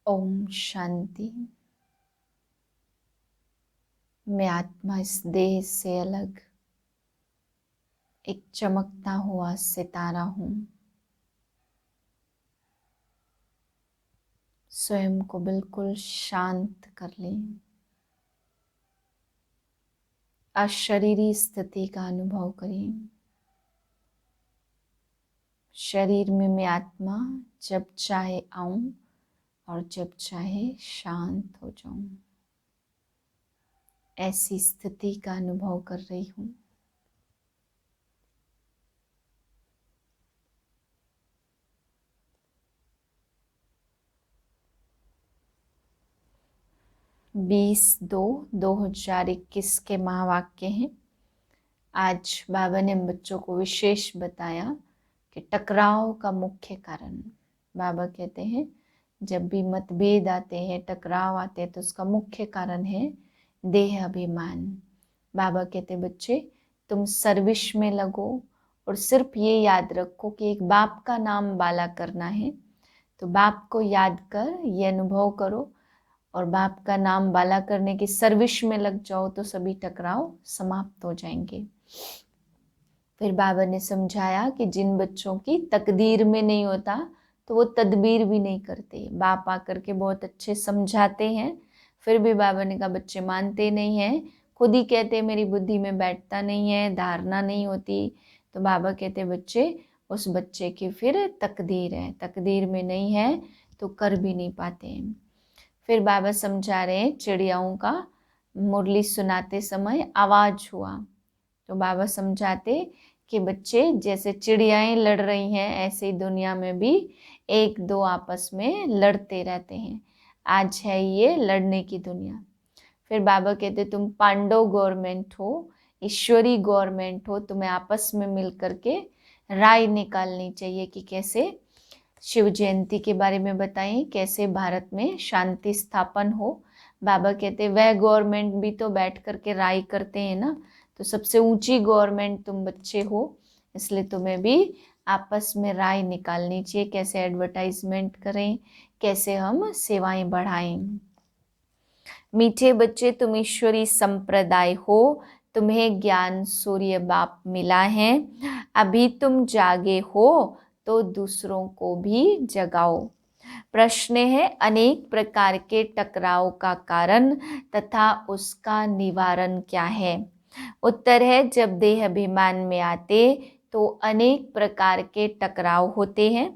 ओम शांति। मैं आत्मा इस देह से अलग एक चमकता हुआ सितारा हूँ। स्वयं को बिल्कुल शांत कर लें। अशरीरी स्थिति का अनुभव करें। शरीर में मैं आत्मा जब चाहे आऊं और जब चाहे शांत हो जाऊं, ऐसी स्थिति का अनुभव कर रही हूं। बीस 2021 के महावाक्य हैं। आज बाबा ने बच्चों को विशेष बताया कि टकराव का मुख्य कारण, बाबा कहते हैं जब भी मतभेद आते हैं, टकराव आते हैं, तो उसका मुख्य कारण है देह अभिमान। बाबा कहते बच्चे तुम सर्विस में लगो और सिर्फ ये याद रखो कि एक बाप का नाम बाला करना है, तो बाप को याद कर ये अनुभव करो और बाप का नाम बाला करने की सर्विस में लग जाओ, तो सभी टकराव समाप्त हो जाएंगे। फिर बाबा ने समझाया कि जिन बच्चों की तकदीर में नहीं होता तो वो तदबीर भी नहीं करते। बाप आकर के बहुत अच्छे समझाते हैं, फिर भी बाबा ने कहा बच्चे मानते नहीं हैं, खुद ही कहते मेरी बुद्धि में बैठता नहीं है, धारणा नहीं होती। तो बाबा कहते बच्चे उस बच्चे की फिर तकदीर है, तकदीर में नहीं है तो कर भी नहीं पाते हैं। फिर बाबा समझा रहे हैं चिड़ियाओं का मुरली सुनाते समय आवाज हुआ, तो बाबा समझाते कि बच्चे जैसे चिड़ियाएं लड़ रही हैं ऐसे ही दुनिया में भी एक दो आपस में लड़ते रहते हैं। आज है ये लड़ने की दुनिया। फिर बाबा कहते तुम पांडव गवर्नमेंट हो, ईश्वरी गवर्नमेंट हो, तुम्हें आपस में मिल करके राय निकालनी चाहिए कि कैसे शिव जयंती के बारे में बताएं, कैसे भारत में शांति स्थापन हो। बाबा कहते वह गवर्नमेंट भी तो बैठ करके राय करते हैं ना, तो सबसे ऊंची गवर्नमेंट तुम बच्चे हो, इसलिए तुम्हें भी आपस में राय निकालनी चाहिए, कैसे एडवर्टाइजमेंट करें, कैसे हम सेवाएं बढ़ाएं। मीठे बच्चे तुम ईश्वरी संप्रदाय हो, तुम्हें ज्ञान सूर्य बाप मिला है, अभी तुम जागे हो तो दूसरों को भी जगाओ। प्रश्न है अनेक प्रकार के टकराव का कारण तथा उसका निवारण क्या है। उत्तर है जब देह अभिमान में आते तो अनेक प्रकार के टकराव होते हैं।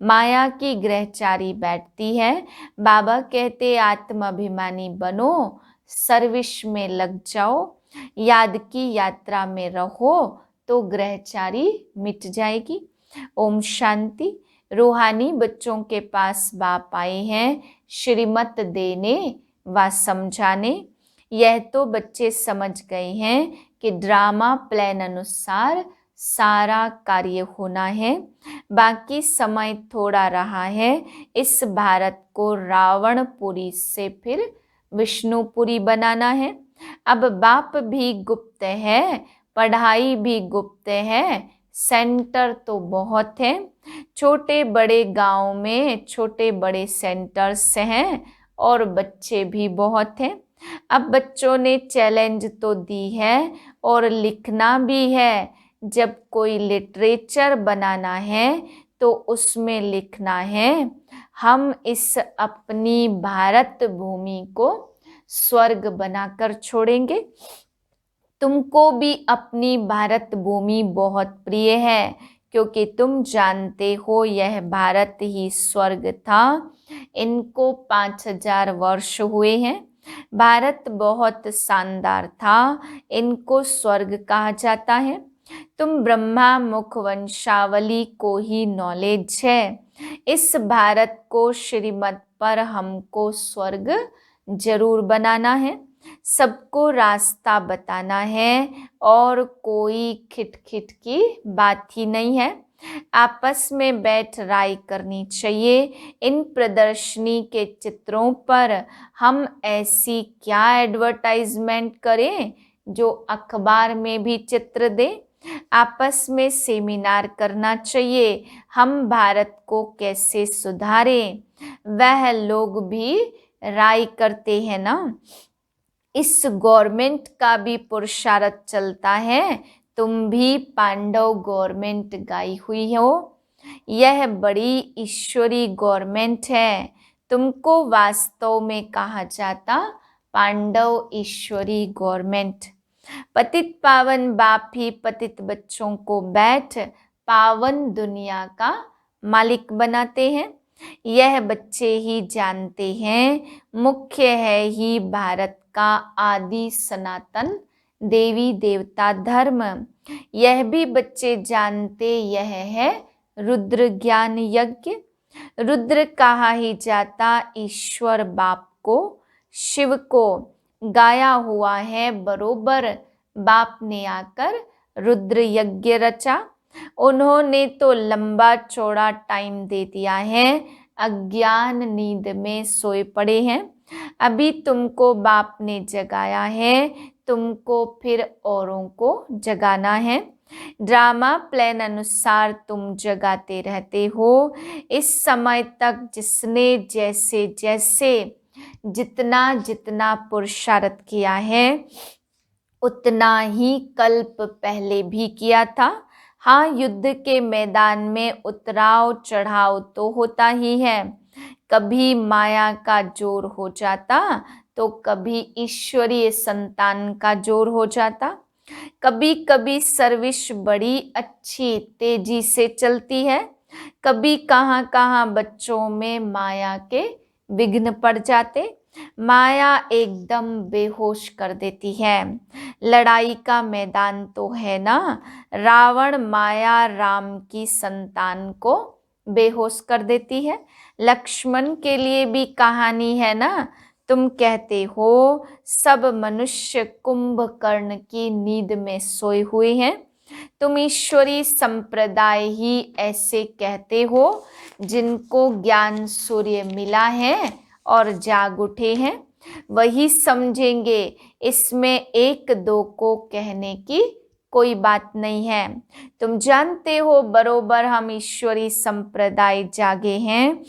माया की ग्रहचारी बैठती है। बाबा कहते आत्माभिमानी बनो, सर्विस में लग जाओ, याद की यात्रा में रहो तो ग्रहचारी मिट जाएगी। ओम शांति। रूहानी बच्चों के पास बाप आए हैं श्रीमत देने व समझाने। यह तो बच्चे समझ गए हैं कि ड्रामा प्लान अनुसार सारा कार्य होना है, बाकी समय थोड़ा रहा है। इस भारत को रावणपुरी से फिर विष्णुपुरी बनाना है। अब बाप भी गुप्त है, पढ़ाई भी गुप्त है, सेंटर तो बहुत है। छोटे बड़े गांव में छोटे बड़े सेंटर्स हैं और बच्चे भी बहुत हैं। अब बच्चों ने चैलेंज तो दी है और लिखना भी है। जब कोई लिटरेचर बनाना है तो उसमें लिखना है हम इस अपनी भारत भूमि को स्वर्ग बनाकर छोड़ेंगे। तुमको भी अपनी भारत भूमि बहुत प्रिय है, क्योंकि तुम जानते हो यह भारत ही स्वर्ग था। इनको 5000 वर्ष हुए हैं। भारत बहुत शानदार था, इनको स्वर्ग कहा जाता है। तुम ब्रह्मा मुख वंशावली को ही नॉलेज है। इस भारत को श्रीमत पर हमको स्वर्ग जरूर बनाना है, सबको रास्ता बताना है और कोई खिटखिट की बात ही नहीं है। आपस में बैठ राय करनी चाहिए। इन प्रदर्शनी के चित्रों पर हम ऐसी क्या एडवर्टाइजमेंट करें जो अखबार में भी चित्र दे। आपस में सेमिनार करना चाहिए, हम भारत को कैसे सुधारें। वह लोग भी राय करते हैं ना। इस गवर्नमेंट का भी पुरुषार्थ चलता है, तुम भी पांडव गवर्नमेंट गाई हुई हो। यह बड़ी ईश्वरी गवर्नमेंट है। तुमको वास्तव में कहा जाता पांडव ईश्वरी गवर्नमेंट। पतित पावन बाप ही पतित बच्चों को बैठ पावन दुनिया का मालिक बनाते हैं। यह बच्चे ही जानते हैं, मुख्य है ही भारत का आदि सनातन देवी देवता धर्म। यह भी बच्चे जानते, यह है रुद्र ज्ञान यज्ञ। रुद्र कहा ही जाता ईश्वर बाप को, शिव को गाया हुआ है बरोबर। बाप ने आकर रुद्र यज्ञ रचा। उन्होंने तो लंबा चौड़ा टाइम दे दिया है, अज्ञान नींद में सोए पड़े हैं। अभी तुमको बाप ने जगाया है, तुमको फिर औरों को जगाना है। ड्रामा प्लान अनुसार तुम जगाते रहते हो। इस समय तक जिसने जैसे जैसे जितना जितना पुरुषार्थ किया है, उतना ही कल्प पहले भी किया था। हाँ, युद्ध के मैदान में उतराव चढ़ाव तो होता ही है। कभी माया का जोर हो जाता, तो कभी ईश्वरीय संतान का जोर हो जाता। कभी कभी सर्विस बड़ी अच्छी तेजी से चलती है, कभी कहाँ कहाँ बच्चों में माया के विघ्न पड़ जाते। माया एकदम बेहोश कर देती है। लड़ाई का मैदान तो है ना। रावण माया राम की संतान को बेहोश कर देती है। लक्ष्मण के लिए भी कहानी है ना। तुम कहते हो सब मनुष्य कुंभकर्ण की नींद में सोए हुए हैं। तुम ईश्वरी संप्रदाय ही ऐसे कहते हो जिनको ज्ञान सूर्य मिला है और जाग उठे हैं, वही समझेंगे। इसमें एक दो को कहने की कोई बात नहीं है। तुम जानते हो बरोबर हम ईश्वरी संप्रदाय जागे हैं,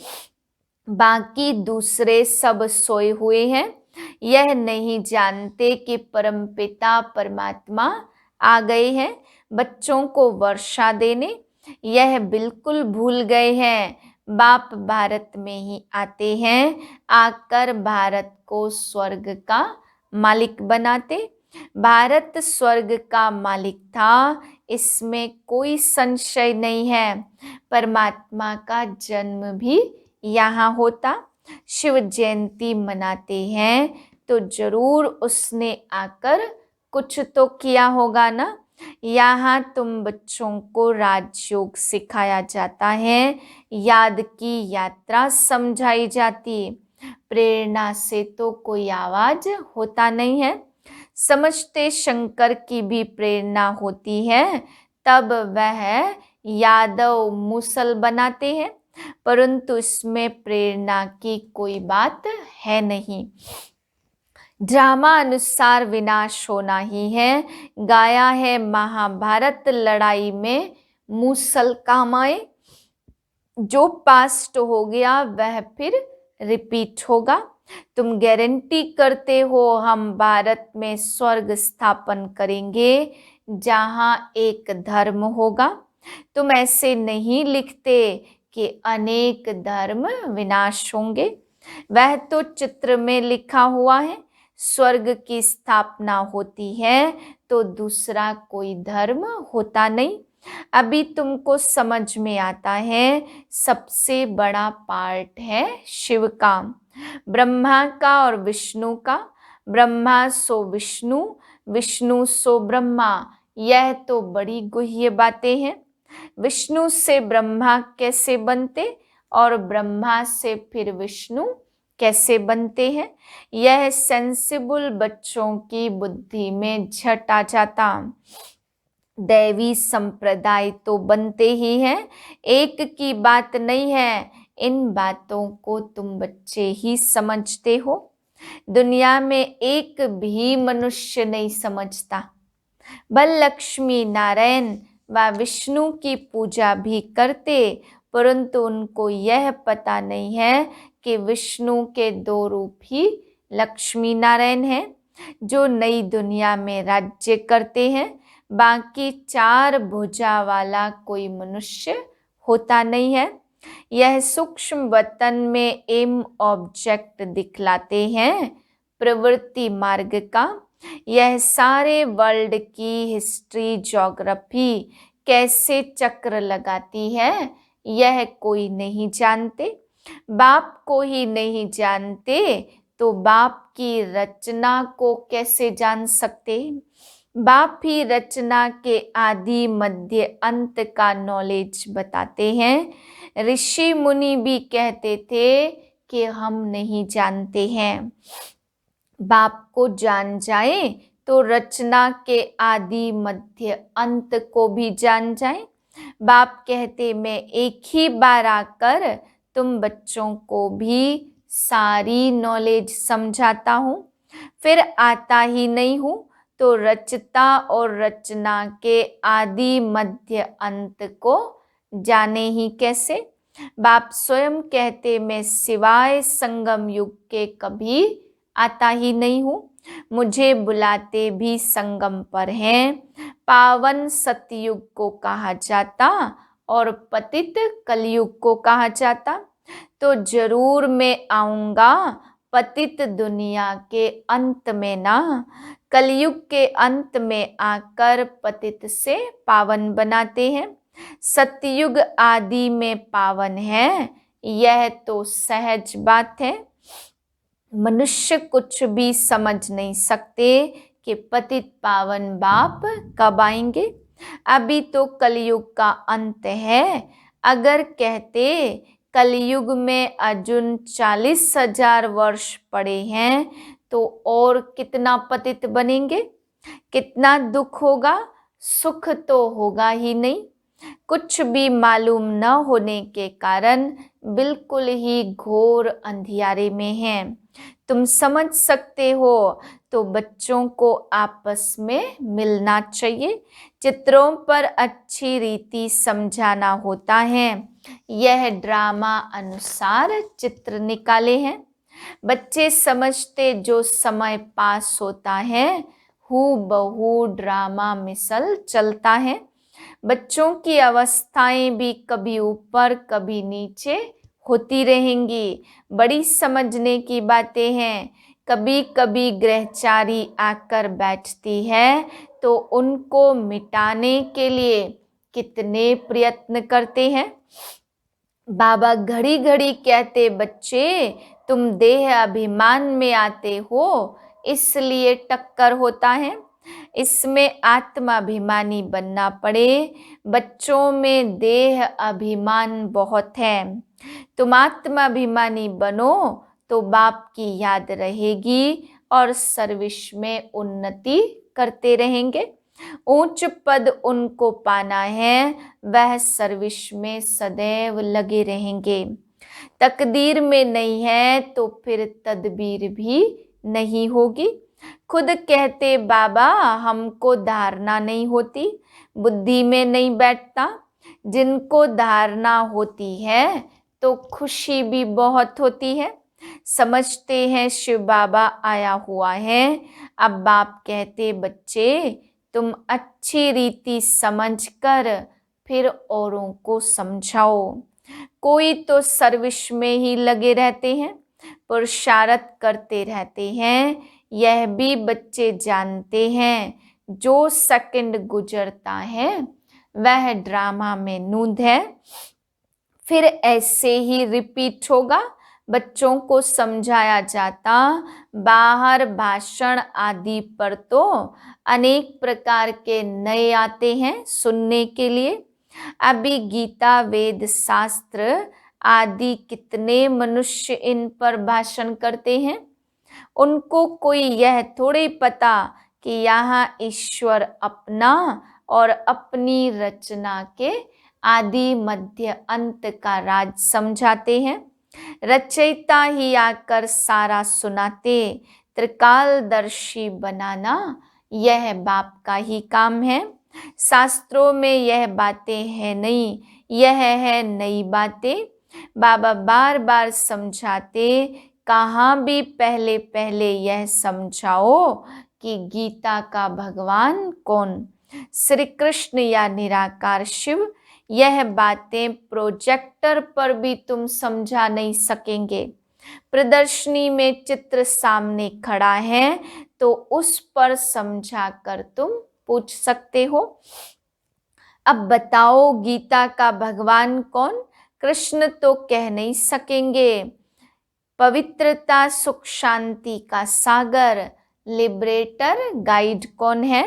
बाकी दूसरे सब सोए हुए हैं। यह नहीं जानते कि परमपिता परमात्मा आ गए हैं बच्चों को वर्षा देने। यह बिल्कुल भूल गए हैं। बाप भारत में ही आते हैं, आकर भारत को स्वर्ग का मालिक बनाते। भारत स्वर्ग का मालिक था, इसमें कोई संशय नहीं है। परमात्मा का जन्म भी यहाँ होता। शिव जयंती मनाते हैं तो जरूर उसने आकर कुछ तो किया होगा ना। यहाँ तुम बच्चों को राजयोग सिखाया जाता है, याद की यात्रा समझाई जाती। प्रेरणा से तो कोई आवाज होता नहीं है। समझते शंकर की भी प्रेरणा होती है, तब वह यादव मुसल बनाते हैं, परंतु इसमें प्रेरणा की कोई बात है नहीं। ड्रामा अनुसार विनाश होना ही है। गाया है महाभारत लड़ाई में मूसल काम आए। जो पास्ट हो गया वह फिर रिपीट होगा। तुम गारंटी करते हो हम भारत में स्वर्ग स्थापन करेंगे जहां एक धर्म होगा। तुम ऐसे नहीं लिखते कि अनेक धर्म विनाश होंगे। वह तो चित्र में लिखा हुआ है। स्वर्ग की स्थापना होती है तो दूसरा कोई धर्म होता नहीं। अभी तुमको समझ में आता है, सबसे बड़ा पार्ट है शिव का, ब्रह्मा का और विष्णु का। ब्रह्मा सो विष्णु, विष्णु सो ब्रह्मा। यह तो बड़ी गुह्य बातें हैं। विष्णु से ब्रह्मा कैसे बनते और ब्रह्मा से फिर विष्णु कैसे बनते हैं, यह सेंसिबल बच्चों की बुद्धि में झट आ जाता। दैवी संप्रदाय तो बनते ही हैं, एक की बात नहीं है। इन बातों को तुम बच्चे ही समझते हो। दुनिया में एक भी मनुष्य नहीं समझता। बल लक्ष्मी नारायण व विष्णु की पूजा भी करते, परंतु उनको यह पता नहीं है कि विष्णु के दो रूप ही लक्ष्मी नारायण हैं, जो नई दुनिया में राज्य करते हैं। बाकी चार भुजा वाला कोई मनुष्य होता नहीं है। यह सूक्ष्म वतन में एम ऑब्जेक्ट दिखलाते हैं प्रवृत्ति मार्ग का। यह सारे वर्ल्ड की हिस्ट्री ज्योग्राफी कैसे चक्र लगाती है, यह कोई नहीं जानते। बाप को ही नहीं जानते तो बाप की रचना को कैसे जान सकते। बाप ही रचना के आदि मध्य अंत का नॉलेज बताते हैं। ऋषि मुनि भी कहते थे कि हम नहीं जानते हैं। बाप को जान जाए तो रचना के आदि मध्य अंत को भी जान जाए। बाप कहते मैं एक ही बार आकर तुम बच्चों को भी सारी नॉलेज समझाता हूँ, फिर आता ही नहीं हूँ तो रचता और रचना के आदि मध्य अंत को जाने ही कैसे। बाप स्वयं कहते मैं सिवाय संगम युग के कभी आता ही नहीं हूँ। मुझे बुलाते भी संगम पर हैं। पावन सतयुग को कहा जाता और पतित कलयुग को कहा जाता, तो जरूर मैं आऊंगा पतित दुनिया के अंत में ना, कलयुग के अंत में आकर पतित से पावन बनाते हैं। सतयुग आदि में पावन है, यह तो सहज बात है। मनुष्य कुछ भी समझ नहीं सकते कि पतित पावन बाप कब आएंगे। अभी तो कलयुग का अंत है। अगर कहते कलयुग में अर्जुन 40,000 वर्ष पड़े हैं तो और कितना पतित बनेंगे, कितना दुख होगा, सुख तो होगा ही नहीं। कुछ भी मालूम न होने के कारण बिल्कुल ही घोर अंधियारे में हैं। तुम समझ सकते हो तो बच्चों को आपस में मिलना चाहिए, चित्रों पर अच्छी रीति समझाना होता है। यह ड्रामा अनुसार चित्र निकाले हैं। बच्चे समझते जो समय पास होता है हूबहू ड्रामा मिसल चलता है। बच्चों की अवस्थाएं भी कभी ऊपर कभी नीचे होती रहेंगी। बड़ी समझने की बातें हैं। कभी कभी ग्रहचारी आकर बैठती है तो उनको मिटाने के लिए कितने प्रयत्न करते हैं। बाबा घड़ी घड़ी कहते बच्चे तुम देह अभिमान में आते हो इसलिए टक्कर होता है। इसमें आत्माभिमानी बनना पड़े। बच्चों में देह अभिमान बहुत है। तुम आत्माभिमानी बनो तो बाप की याद रहेगी और सर्विस में उन्नति करते रहेंगे। ऊंच पद उनको पाना है, वह सर्विस में सदैव लगे रहेंगे। तकदीर में नहीं है तो फिर तदबीर भी नहीं होगी। खुद कहते बाबा हमको धारणा नहीं होती, बुद्धि में नहीं बैठता। जिनको धारणा होती है तो खुशी भी बहुत होती है। समझते हैं शिव बाबा आया हुआ है। अब बाप कहते बच्चे तुम अच्छी रीति समझकर फिर औरों को समझाओ। कोई तो सर्विस में ही लगे रहते हैं, पुरुषार्थ करते रहते हैं। यह भी बच्चे जानते हैं जो सेकंड गुजरता है वह ड्रामा में नूंद है, फिर ऐसे ही रिपीट होगा। बच्चों को समझाया जाता। बाहर भाषण आदि पर तो अनेक प्रकार के नए आते हैं सुनने के लिए। अभी गीता वेद शास्त्र आदि कितने मनुष्य इन पर भाषण करते हैं। उनको कोई यह थोड़ी पता कि यहाँ ईश्वर अपना और अपनी रचना के आदि मध्य अंत का राज समझाते हैं। रचयिता ही आकर सारा सुनाते। त्रिकालदर्शी बनाना यह बाप का ही काम है। शास्त्रों में यह बातें हैं नहीं, यह है नई बातें। बाबा बार बार समझाते, कहाँ भी पहले पहले यह समझाओ कि गीता का भगवान कौन, श्री कृष्ण या निराकार शिव। यह बातें प्रोजेक्टर पर भी तुम समझा नहीं सकेंगे। प्रदर्शनी में चित्र सामने खड़ा है तो उस पर समझा कर तुम पूछ सकते हो। अब बताओ गीता का भगवान कौन? कृष्ण तो कह नहीं सकेंगे। पवित्रता सुख शांति का सागर, लिबरेटर गाइड कौन है?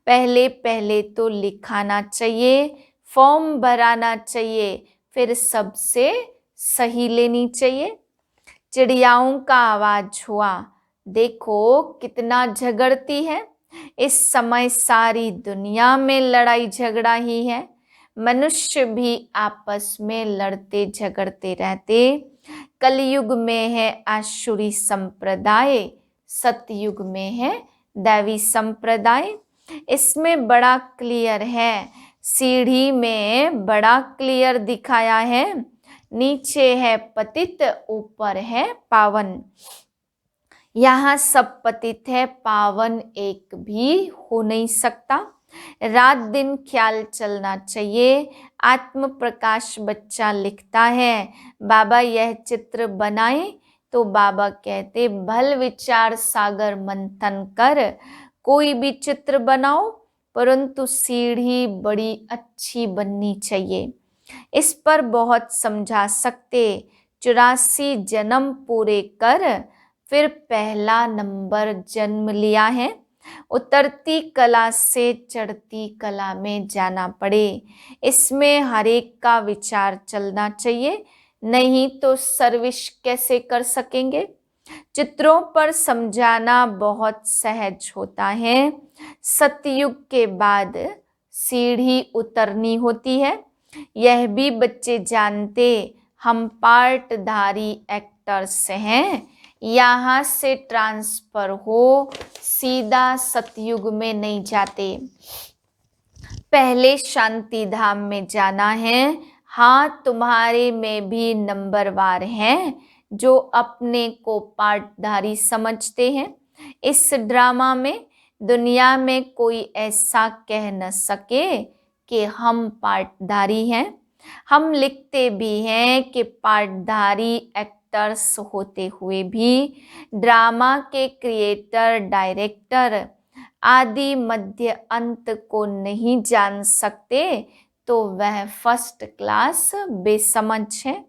पहले पहले तो लिखाना चाहिए, फॉर्म भराना चाहिए, फिर सबसे सही लेनी चाहिए। चिड़ियाओं का आवाज हुआ, देखो कितना झगड़ती है। इस समय सारी दुनिया में लड़ाई झगड़ा ही है। मनुष्य भी आपस में लड़ते झगड़ते रहते। कलयुग में है आसुरी संप्रदाय, सतयुग में है दैवी संप्रदाय। इसमें बड़ा क्लियर है, सीढ़ी में बड़ा क्लियर दिखाया है। नीचे है पतित, ऊपर है पावन। यहाँ सब पतित है, पावन एक भी हो नहीं सकता। रात दिन ख्याल चलना चाहिए। आत्म प्रकाश बच्चा लिखता है, बाबा यह चित्र बनाए, तो बाबा कहते भल विचार सागर मंथन कर कोई भी चित्र बनाओ, परंतु सीढ़ी बड़ी अच्छी बननी चाहिए। इस पर बहुत समझा सकते। 84 जन्म पूरे कर फिर पहला नंबर जन्म लिया है। उतरती कला से चढ़ती कला में जाना पड़े, इसमें हर एक का विचार चलना चाहिए, नहीं तो सर्विस कैसे कर सकेंगे। चित्रों पर समझाना बहुत सहज होता है। सतयुग के बाद सीढ़ी उतरनी होती है, यह भी बच्चे जानते। हम पार्टधारी एक्टर्स हैं, यहाँ से ट्रांसफर हो सीधा सतयुग में नहीं जाते, पहले शांति धाम में जाना है। हाँ, तुम्हारे में भी नंबरवार हैं जो अपने को पार्टधारी समझते हैं। इस ड्रामा में दुनिया में कोई ऐसा कह न सके कि हम पार्टधारी हैं। हम लिखते भी हैं कि पार्टधारी एक्टर्स होते हुए भी ड्रामा के क्रिएटर डायरेक्टर आदि मध्य अंत को नहीं जान सकते, तो वह फर्स्ट क्लास बेसमझ है।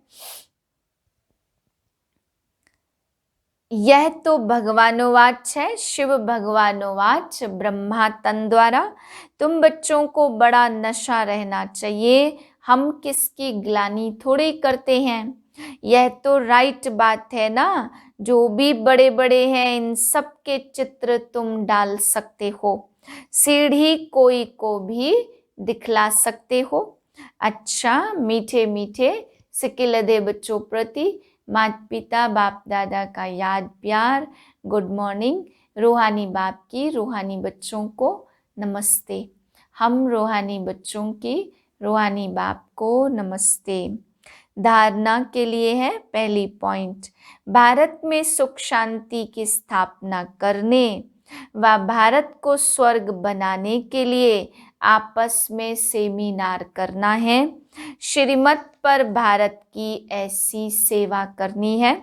यह तो भगवानोवाच है, शिव भगवानोवाच ब्रह्मा तन द्वारा। तुम बच्चों को बड़ा नशा रहना चाहिए, हम किसकी ग्लानि थोड़ी करते हैं। यह तो राइट बात है ना, जो भी बड़े बड़े हैं इन सब के चित्र तुम डाल सकते हो, सीढ़ी कोई को भी दिखला सकते हो। अच्छा, मीठे मीठे सिकिलदे बच्चों प्रति माता पिता बाप दादा का याद प्यार, गुड मॉर्निंग। रूहानी बाप की रूहानी बच्चों को नमस्ते। हम रूहानी बच्चों की रूहानी बाप को नमस्ते। धारणा के लिए है पहली पॉइंट, भारत में सुख शांति की स्थापना करने व भारत को स्वर्ग बनाने के लिए आपस में सेमिनार करना है। श्रीमत पर भारत की ऐसी सेवा करनी है।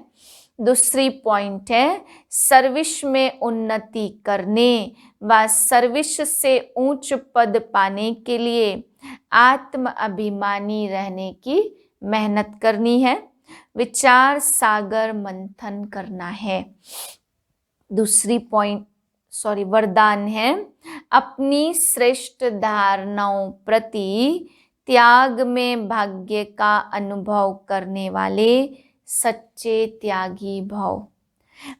दूसरी पॉइंट है, सर्विस में उन्नति करने व सर्विस से उच्च पद पाने के लिए आत्म अभिमानी रहने की मेहनत करनी है। विचार सागर मंथन करना है। दूसरी वरदान है, अपनी श्रेष्ठ धारणाओं प्रति त्याग में भाग्य का अनुभव करने वाले सच्चे त्यागी भव।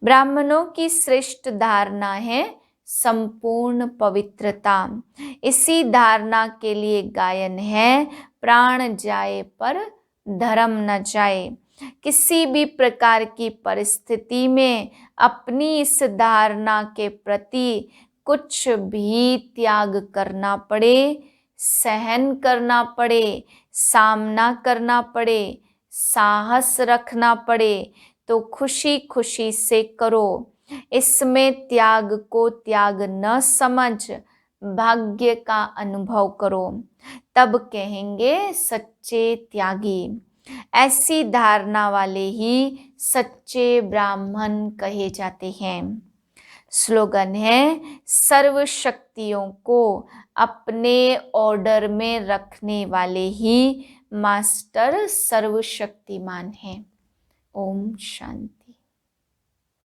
ब्राह्मणों की श्रेष्ठ धारणा है संपूर्ण पवित्रता। इसी धारणा के लिए गायन है, प्राण जाए पर धर्म न जाए। किसी भी प्रकार की परिस्थिति में अपनी इस धारणा के प्रति कुछ भी त्याग करना पड़े, सहन करना पड़े, सामना करना पड़े, साहस रखना पड़े तो खुशी खुशी से करो। इसमें त्याग को त्याग न समझ भाग्य का अनुभव करो, तब कहेंगे सच्चे त्यागी। ऐसी धारणा वाले ही सच्चे ब्राह्मण कहे जाते हैं। स्लोगन है, सर्व शक्तियों को अपने ऑर्डर में रखने वाले ही मास्टर सर्वशक्तिमान हैं। ओम शांति।